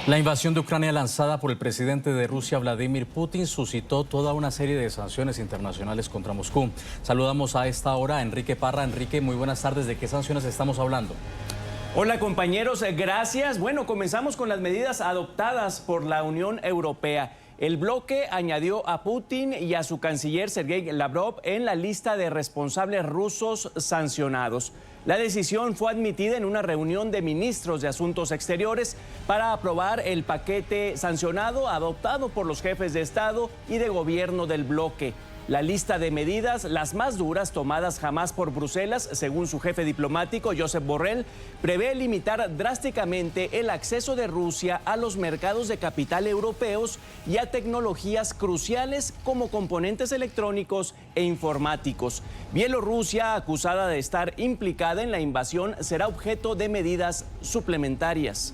La invasión de Ucrania lanzada por el presidente de Rusia, Vladimir Putin, suscitó toda una serie de sanciones internacionales contra Moscú. Saludamos a esta hora a Enrique Parra. Enrique, muy buenas tardes. ¿De qué sanciones estamos hablando? Hola compañeros, gracias. Bueno, comenzamos con las medidas adoptadas por la Unión Europea. El bloque añadió a Putin y a su canciller Sergei Lavrov en la lista de responsables rusos sancionados. La decisión fue admitida en una reunión de ministros de Asuntos Exteriores para aprobar el paquete sancionado adoptado por los jefes de Estado y de gobierno del bloque. La lista de medidas, las más duras tomadas jamás por Bruselas, según su jefe diplomático, Josep Borrell, prevé limitar drásticamente el acceso de Rusia a los mercados de capital europeos y a tecnologías cruciales como componentes electrónicos e informáticos. Bielorrusia, acusada de estar implicada en la invasión, será objeto de medidas suplementarias.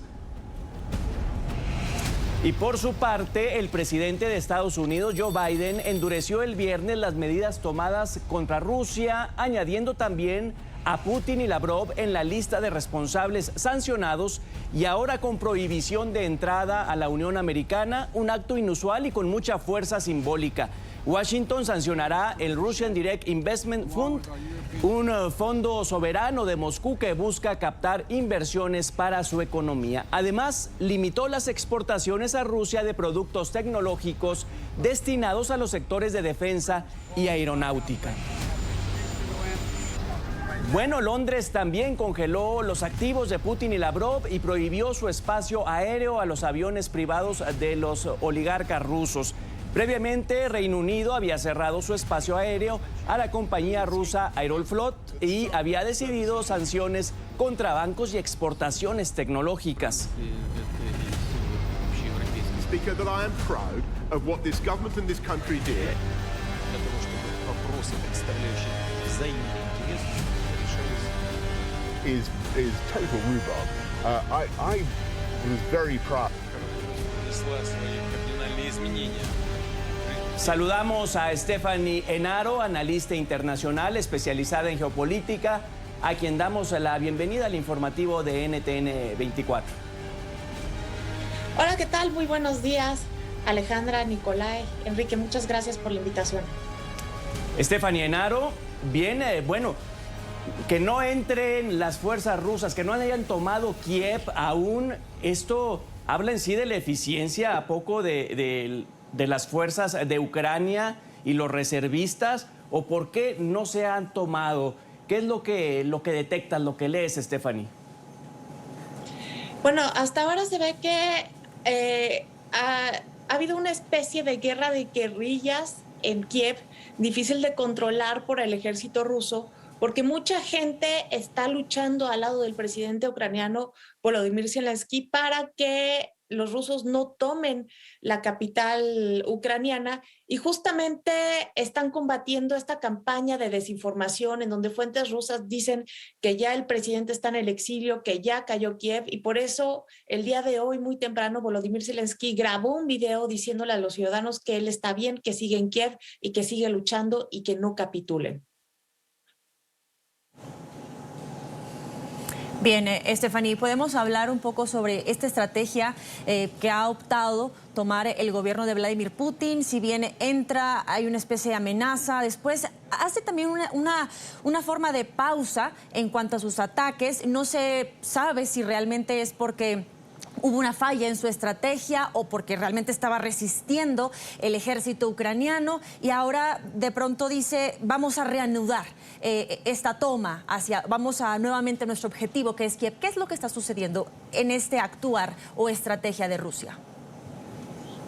Y por su parte, el presidente de Estados Unidos, Joe Biden, endureció el viernes las medidas tomadas contra Rusia, añadiendo también a Putin y Lavrov en la lista de responsables sancionados y ahora con prohibición de entrada a la Unión Americana, un acto inusual y con mucha fuerza simbólica. Washington sancionará el Russian Direct Investment Fund, un fondo soberano de Moscú que busca captar inversiones para su economía. Además, limitó las exportaciones a Rusia de productos tecnológicos destinados a los sectores de defensa y aeronáutica. Bueno, Londres también congeló los activos de Putin y Lavrov y prohibió su espacio aéreo a los aviones privados de los oligarcas rusos. Previamente, Reino Unido había cerrado su espacio aéreo a la compañía rusa Aeroflot y había decidido sanciones contra bancos y exportaciones tecnológicas. Speaker, that I am proud of what this government and this country did. Is total rhubarb. I was very proud. Saludamos a Stephanie Enaro, analista internacional especializada en geopolítica, a quien damos la bienvenida al informativo de NTN 24. Hola, ¿qué tal? Muy buenos días, Alejandra, Nicolai, Enrique, muchas gracias por la invitación. Stephanie Enaro, viene, que no entren las fuerzas rusas, que no hayan tomado Kiev aún. Esto habla en sí de la eficiencia a poco de las fuerzas de Ucrania y los reservistas, o por qué no se han tomado. ¿Qué es lo que detectas, lo que lees, Stephanie? Bueno, hasta ahora se ve que ha habido una especie de guerra de guerrillas en Kiev, difícil de controlar por el ejército ruso, porque mucha gente está luchando al lado del presidente ucraniano Volodymyr Zelensky para que los rusos no tomen la capital ucraniana, y justamente están combatiendo esta campaña de desinformación en donde fuentes rusas dicen que ya el presidente está en el exilio, que ya cayó Kiev, y por eso el día de hoy, muy temprano, Volodymyr Zelensky grabó un video diciéndole a los ciudadanos que él está bien, que sigue en Kiev y que sigue luchando y que no capitulen. Bien, Stephanie, ¿podemos hablar un poco sobre esta estrategia que ha optado tomar el gobierno de Vladimir Putin? Si bien entra, hay una especie de amenaza, después hace también una forma de pausa en cuanto a sus ataques. No se sabe si realmente es porque hubo una falla en su estrategia o porque realmente estaba resistiendo el ejército ucraniano, y ahora de pronto dice, vamos a reanudar esta toma, vamos a nuevamente nuestro objetivo, que es Kiev. ¿Qué es lo que está sucediendo en este actuar o estrategia de Rusia?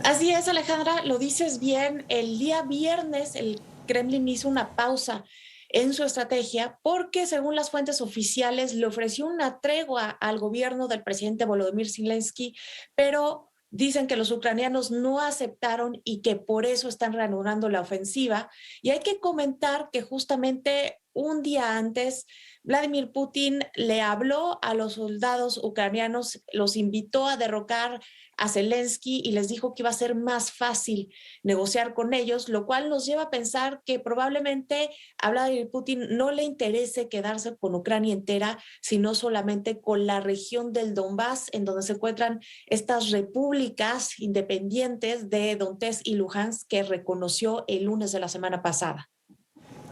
Así es, Alejandra, lo dices bien. El día viernes el Kremlin hizo una pausa en su estrategia porque, según las fuentes oficiales, le ofreció una tregua al gobierno del presidente Volodymyr Zelensky, pero dicen que los ucranianos no aceptaron y que por eso están reanudando la ofensiva. Y hay que comentar que justamente un día antes, Vladimir Putin le habló a los soldados ucranianos, los invitó a derrocar a Zelensky y les dijo que iba a ser más fácil negociar con ellos, lo cual nos lleva a pensar que probablemente a Vladimir Putin no le interese quedarse con Ucrania entera, sino solamente con la región del Donbass, en donde se encuentran estas repúblicas independientes de Donetsk y Luhansk que reconoció el lunes de la semana pasada.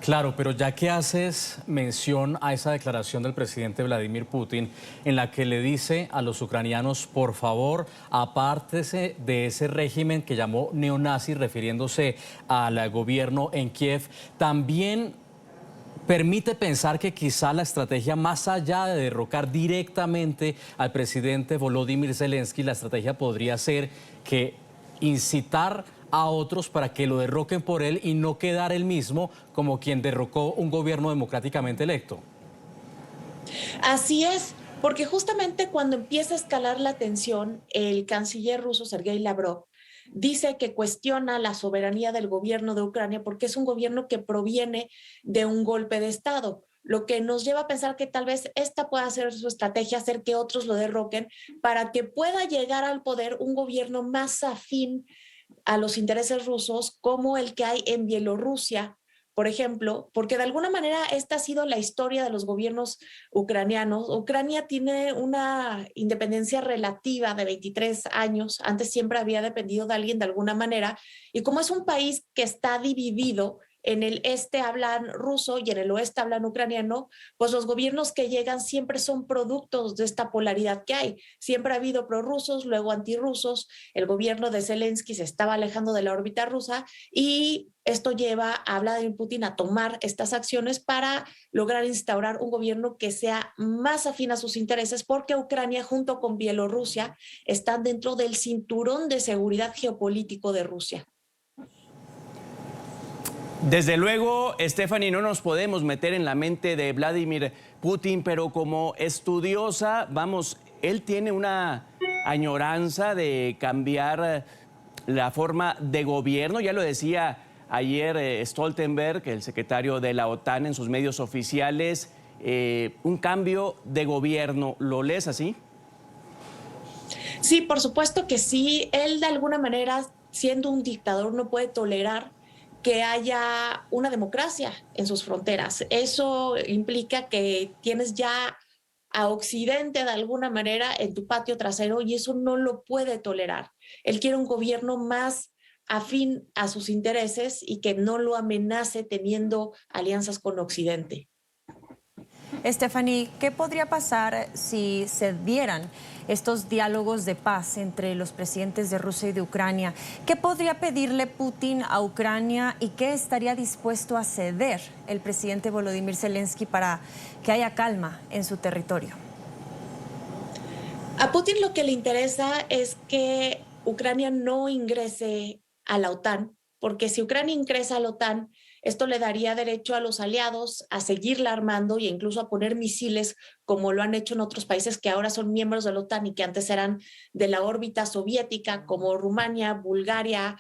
Claro, pero ya que haces mención a esa declaración del presidente Vladimir Putin, en la que le dice a los ucranianos, por favor, apártese de ese régimen que llamó neonazi, refiriéndose al gobierno en Kiev, también permite pensar que quizá la estrategia, más allá de derrocar directamente al presidente Volodymyr Zelensky, la estrategia podría ser que incitar a otros para que lo derroquen por él y no quedar él mismo como quien derrocó un gobierno democráticamente electo. Así es, porque justamente cuando empieza a escalar la tensión, el canciller ruso Sergei Lavrov dice que cuestiona la soberanía del gobierno de Ucrania porque es un gobierno que proviene de un golpe de Estado, lo que nos lleva a pensar que tal vez esta pueda ser su estrategia, hacer que otros lo derroquen para que pueda llegar al poder un gobierno más afín a los intereses rusos como el que hay en Bielorrusia, por ejemplo, porque de alguna manera esta ha sido la historia de los gobiernos ucranianos. Ucrania tiene una independencia relativa de 23 años, antes siempre había dependido de alguien de alguna manera, y como es un país que está dividido, en el este hablan ruso y en el oeste hablan ucraniano, pues los gobiernos que llegan siempre son productos de esta polaridad que hay. Siempre ha habido prorrusos, luego antirrusos. El gobierno de Zelensky se estaba alejando de la órbita rusa y esto lleva a Vladimir Putin a tomar estas acciones para lograr instaurar un gobierno que sea más afín a sus intereses, porque Ucrania junto con Bielorrusia están dentro del cinturón de seguridad geopolítico de Rusia. Desde luego, Stephanie, no nos podemos meter en la mente de Vladimir Putin, pero como estudiosa, vamos, él tiene una añoranza de cambiar la forma de gobierno. Ya lo decía ayer Stoltenberg, el secretario de la OTAN, en sus medios oficiales, un cambio de gobierno. ¿Lo lees así? Sí, por supuesto que sí. Él de alguna manera, siendo un dictador, no puede tolerar que haya una democracia en sus fronteras. Eso implica que tienes ya a Occidente de alguna manera en tu patio trasero y eso no lo puede tolerar. Él quiere un gobierno más afín a sus intereses y que no lo amenace teniendo alianzas con Occidente. Stephanie, ¿qué podría pasar si se dieran estos diálogos de paz entre los presidentes de Rusia y de Ucrania? ¿Qué podría pedirle Putin a Ucrania y qué estaría dispuesto a ceder el presidente Volodymyr Zelensky para que haya calma en su territorio? A Putin lo que le interesa es que Ucrania no ingrese a la OTAN, porque si Ucrania ingresa a la OTAN, esto le daría derecho a los aliados a seguirla armando e incluso a poner misiles como lo han hecho en otros países que ahora son miembros de la OTAN y que antes eran de la órbita soviética, como Rumania, Bulgaria,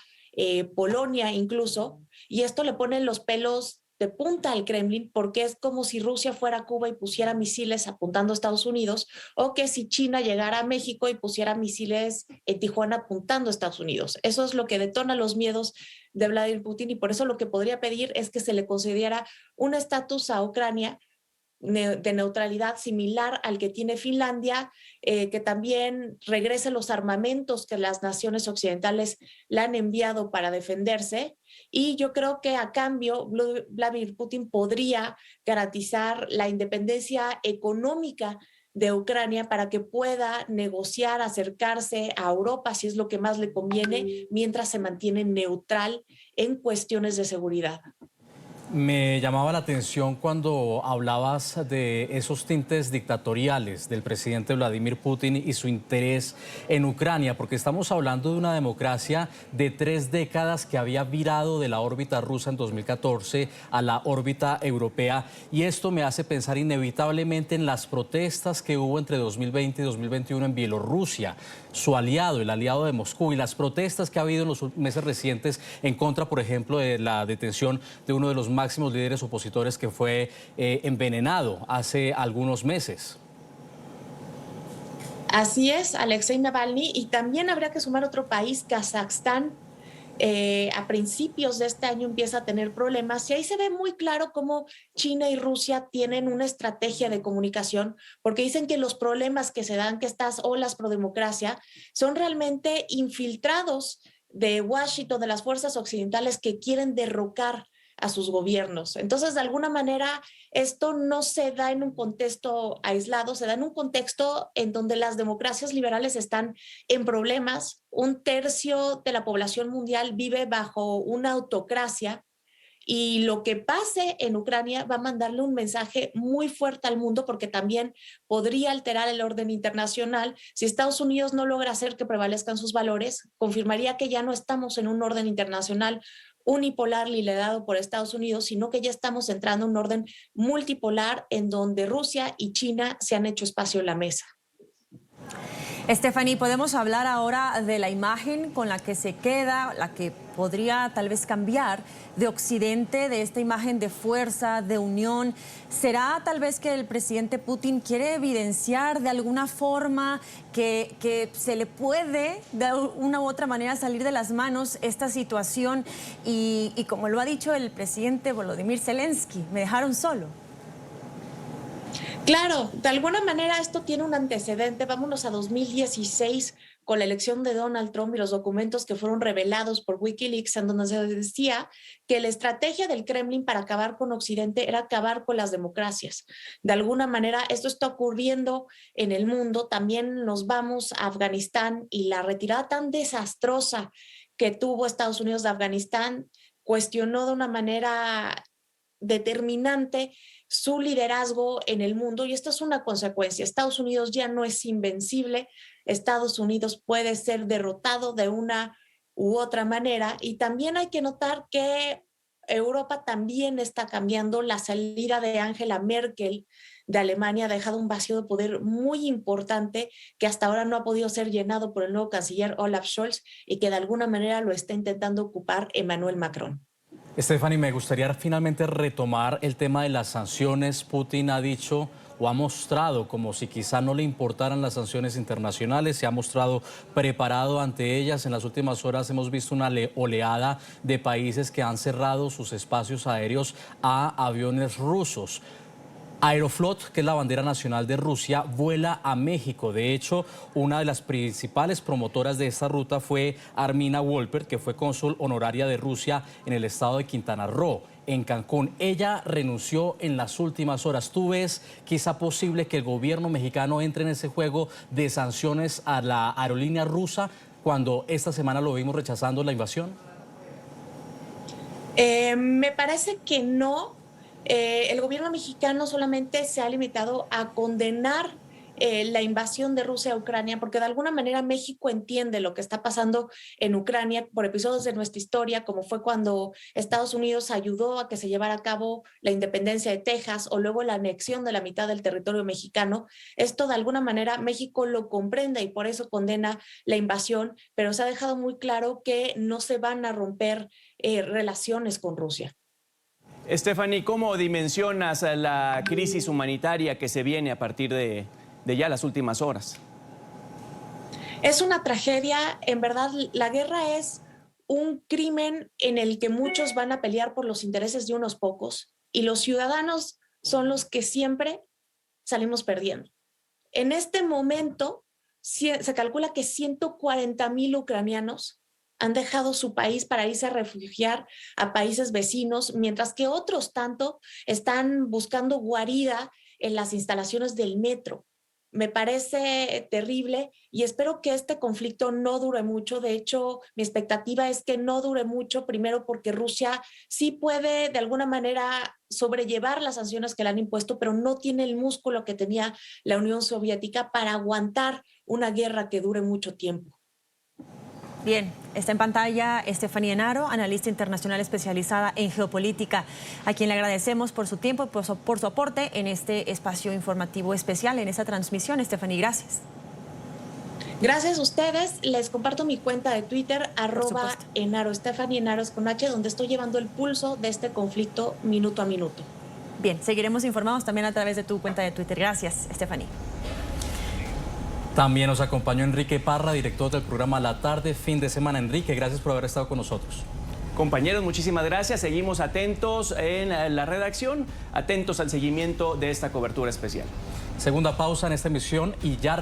Polonia incluso. Y esto le pone los pelos de punta al Kremlin porque es como si Rusia fuera a Cuba y pusiera misiles apuntando a Estados Unidos o que si China llegara a México y pusiera misiles en Tijuana apuntando a Estados Unidos. Eso es lo que detona los miedos de Vladimir Putin y por eso lo que podría pedir es que se le concediera un estatus a Ucrania de neutralidad similar al que tiene Finlandia, que también regrese los armamentos que las naciones occidentales le han enviado para defenderse. Y yo creo que a cambio Vladimir Putin podría garantizar la independencia económica de Ucrania para que pueda negociar, acercarse a Europa, si es lo que más le conviene, mientras se mantiene neutral en cuestiones de seguridad. Me llamaba la atención cuando hablabas de esos tintes dictatoriales del presidente Vladimir Putin y su interés en Ucrania, porque estamos hablando de una democracia de 3 décadas que había virado de la órbita rusa en 2014 a la órbita europea, y esto me hace pensar inevitablemente en las protestas que hubo entre 2020 y 2021 en Bielorrusia, su aliado, el aliado de Moscú, y las protestas que ha habido en los meses recientes en contra, por ejemplo, de la detención de uno de los máximos líderes opositores que fue envenenado hace algunos meses. Así es, Alexei Navalny, y también habría que sumar otro país, Kazajstán. A principios de este año empieza a tener problemas y ahí se ve muy claro cómo China y Rusia tienen una estrategia de comunicación, porque dicen que los problemas que se dan, que estas olas pro democracia, son realmente infiltrados de Washington, de las fuerzas occidentales que quieren derrocar a sus gobiernos. Entonces, de alguna manera, esto no se da en un contexto aislado, se da en un contexto en donde las democracias liberales están en problemas. Un tercio de la población mundial vive bajo una autocracia y lo que pase en Ucrania va a mandarle un mensaje muy fuerte al mundo porque también podría alterar el orden internacional. Si Estados Unidos no logra hacer que prevalezcan sus valores, confirmaría que ya no estamos en un orden internacional unipolar liderado por Estados Unidos, sino que ya estamos entrando en un orden multipolar en donde Rusia y China se han hecho espacio en la mesa. Stephanie, podemos hablar ahora de la imagen con la que se queda, la que podría tal vez cambiar de Occidente, de esta imagen de fuerza, de unión. ¿Será tal vez que el presidente Putin quiere evidenciar de alguna forma que se le puede de una u otra manera salir de las manos esta situación? Y como lo ha dicho el presidente Volodymyr Zelensky, me dejaron solo. Claro, de alguna manera esto tiene un antecedente. Vámonos a 2016 con la elección de Donald Trump y los documentos que fueron revelados por Wikileaks, en donde se decía que la estrategia del Kremlin para acabar con Occidente era acabar con las democracias. De alguna manera esto está ocurriendo en el mundo. También nos vamos a Afganistán y la retirada tan desastrosa que tuvo Estados Unidos de Afganistán cuestionó de una manera determinante su liderazgo en el mundo y esto es una consecuencia. Estados Unidos ya no es invencible, Estados Unidos puede ser derrotado de una u otra manera y también hay que notar que Europa también está cambiando. La salida de Angela Merkel de Alemania ha dejado un vacío de poder muy importante que hasta ahora no ha podido ser llenado por el nuevo canciller Olaf Scholz y que de alguna manera lo está intentando ocupar Emmanuel Macron. Stephanie, me gustaría finalmente retomar el tema de las sanciones. Putin ha dicho o ha mostrado como si quizá no le importaran las sanciones internacionales, se ha mostrado preparado ante ellas. En las últimas horas hemos visto una oleada de países que han cerrado sus espacios aéreos a aviones rusos. Aeroflot, que es la bandera nacional de Rusia, vuela a México. De hecho, una de las principales promotoras de esta ruta fue Armina Wolper, que fue cónsul honoraria de Rusia en el estado de Quintana Roo, en Cancún. Ella renunció en las últimas horas. ¿Tú ves quizá posible que el gobierno mexicano entre en ese juego de sanciones a la aerolínea rusa cuando esta semana lo vimos rechazando la invasión? Me parece que no. El gobierno mexicano solamente se ha limitado a condenar la invasión de Rusia a Ucrania, porque de alguna manera México entiende lo que está pasando en Ucrania por episodios de nuestra historia, como fue cuando Estados Unidos ayudó a que se llevara a cabo la independencia de Texas o luego la anexión de la mitad del territorio mexicano. Esto de alguna manera México lo comprende y por eso condena la invasión, pero se ha dejado muy claro que no se van a romper relaciones con Rusia. Stephanie, ¿cómo dimensionas la crisis humanitaria que se viene a partir de ya las últimas horas? Es una tragedia, en verdad, la guerra es un crimen en el que muchos van a pelear por los intereses de unos pocos y los ciudadanos son los que siempre salimos perdiendo. En este momento se calcula que 140,000 ucranianos han dejado su país para irse a refugiar a países vecinos, mientras que otros tanto están buscando guarida en las instalaciones del metro. Me parece terrible y espero que este conflicto no dure mucho. De hecho, mi expectativa es que no dure mucho, primero porque Rusia sí puede de alguna manera sobrellevar las sanciones que le han impuesto, pero no tiene el músculo que tenía la Unión Soviética para aguantar una guerra que dure mucho tiempo. Bien, está en pantalla Stephanie Enaro, analista internacional especializada en geopolítica, a quien le agradecemos por su tiempo y por su aporte en este espacio informativo especial, en esta transmisión. Stephanie, gracias. Gracias a ustedes. Les comparto mi cuenta de Twitter, @Enaro, Stephanie Enaros con H, donde estoy llevando el pulso de este conflicto minuto a minuto. Bien, seguiremos informados también a través de tu cuenta de Twitter. Gracias, Stephanie. También nos acompañó Enrique Parra, director del programa La Tarde, fin de semana. Enrique, gracias por haber estado con nosotros. Compañeros, muchísimas gracias. Seguimos atentos en la redacción, atentos al seguimiento de esta cobertura especial. Segunda pausa en esta emisión y ya